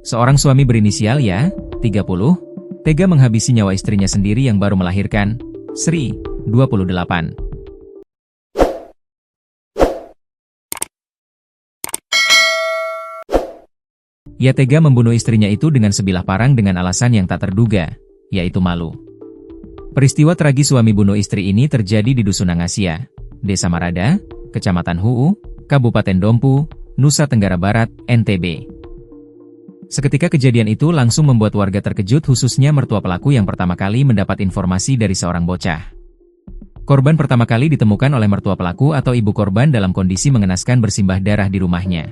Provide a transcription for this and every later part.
Seorang suami berinisial Y, 30, tega menghabisi nyawa istrinya sendiri yang baru melahirkan, Sri, 28. Ia tega membunuh istrinya itu dengan sebilah parang dengan alasan yang tak terduga, yaitu malu. Peristiwa tragis suami bunuh istri ini terjadi di Dusun Nangasia, Desa Marada, Kecamatan Huu, Kabupaten Dompu, Nusa Tenggara Barat, NTB. Seketika kejadian itu langsung membuat warga terkejut, khususnya mertua pelaku yang pertama kali mendapat informasi dari seorang bocah. Korban pertama kali ditemukan oleh mertua pelaku atau ibu korban dalam kondisi mengenaskan bersimbah darah di rumahnya.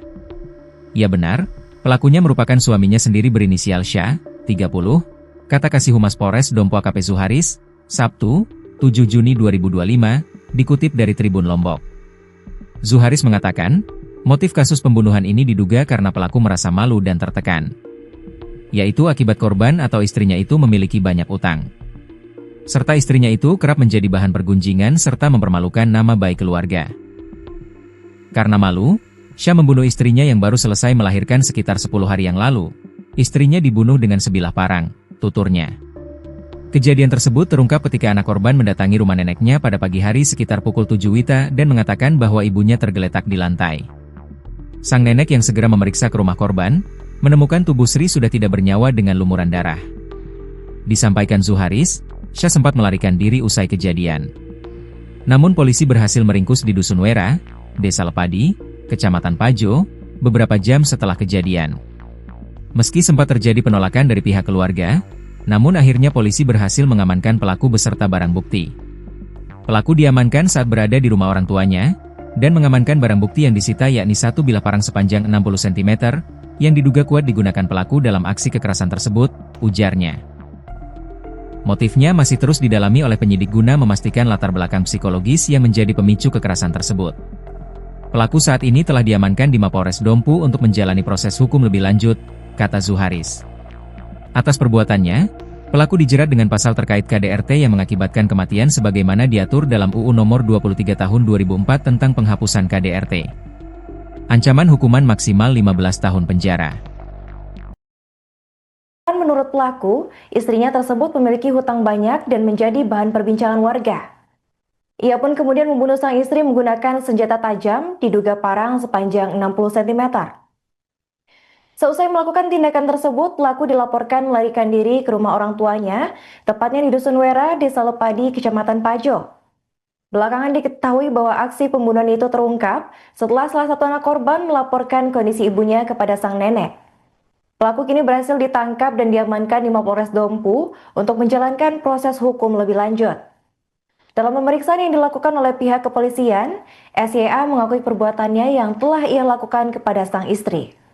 Ya benar, pelakunya merupakan suaminya sendiri berinisial Syah, 30, kata Kasih Humas Polres Dompu AKP Zuharis, Sabtu, 7 Juni 2025, dikutip dari Tribun Lombok. Zuharis mengatakan, motif kasus pembunuhan ini diduga karena pelaku merasa malu dan tertekan. Yaitu akibat korban atau istrinya itu memiliki banyak utang. Serta istrinya itu kerap menjadi bahan pergunjingan serta mempermalukan nama baik keluarga. Karena malu, Syah membunuh istrinya yang baru selesai melahirkan sekitar 10 hari yang lalu. Istrinya dibunuh dengan sebilah parang, tuturnya. Kejadian tersebut terungkap ketika anak korban mendatangi rumah neneknya pada pagi hari sekitar pukul 7 WITA dan mengatakan bahwa ibunya tergeletak di lantai. Sang nenek yang segera memeriksa ke rumah korban, menemukan tubuh Sri sudah tidak bernyawa dengan lumuran darah. Disampaikan Zuharis, Syah sempat melarikan diri usai kejadian. Namun polisi berhasil meringkus di Dusun Wera, Desa Lepadi, Kecamatan Pajo, beberapa jam setelah kejadian. Meski sempat terjadi penolakan dari pihak keluarga, namun akhirnya polisi berhasil mengamankan pelaku beserta barang bukti. Pelaku diamankan saat berada di rumah orang tuanya, dan mengamankan barang bukti yang disita yakni satu bilah parang sepanjang 60 cm, yang diduga kuat digunakan pelaku dalam aksi kekerasan tersebut, ujarnya. Motifnya masih terus didalami oleh penyidik guna memastikan latar belakang psikologis yang menjadi pemicu kekerasan tersebut. Pelaku saat ini telah diamankan di Mapolres Dompu untuk menjalani proses hukum lebih lanjut, kata Zuharis. Atas perbuatannya, pelaku dijerat dengan pasal terkait KDRT yang mengakibatkan kematian sebagaimana diatur dalam UU Nomor 23 Tahun 2004 tentang penghapusan KDRT. Ancaman hukuman maksimal 15 tahun penjara. Menurut pelaku, istrinya tersebut memiliki hutang banyak dan menjadi bahan perbincangan warga. Ia pun kemudian membunuh sang istri menggunakan senjata tajam, diduga parang sepanjang 60 cm. Seusai melakukan tindakan tersebut, pelaku dilaporkan melarikan diri ke rumah orang tuanya, tepatnya di Dusun Wera, Desa Lepadi, Kecamatan Pajo. Belakangan diketahui bahwa aksi pembunuhan itu terungkap setelah salah satu anak korban melaporkan kondisi ibunya kepada sang nenek. Pelaku kini berhasil ditangkap dan diamankan di Mapolres Dompu untuk menjalankan proses hukum lebih lanjut. Dalam pemeriksaan yang dilakukan oleh pihak kepolisian, SYA mengakui perbuatannya yang telah ia lakukan kepada sang istri.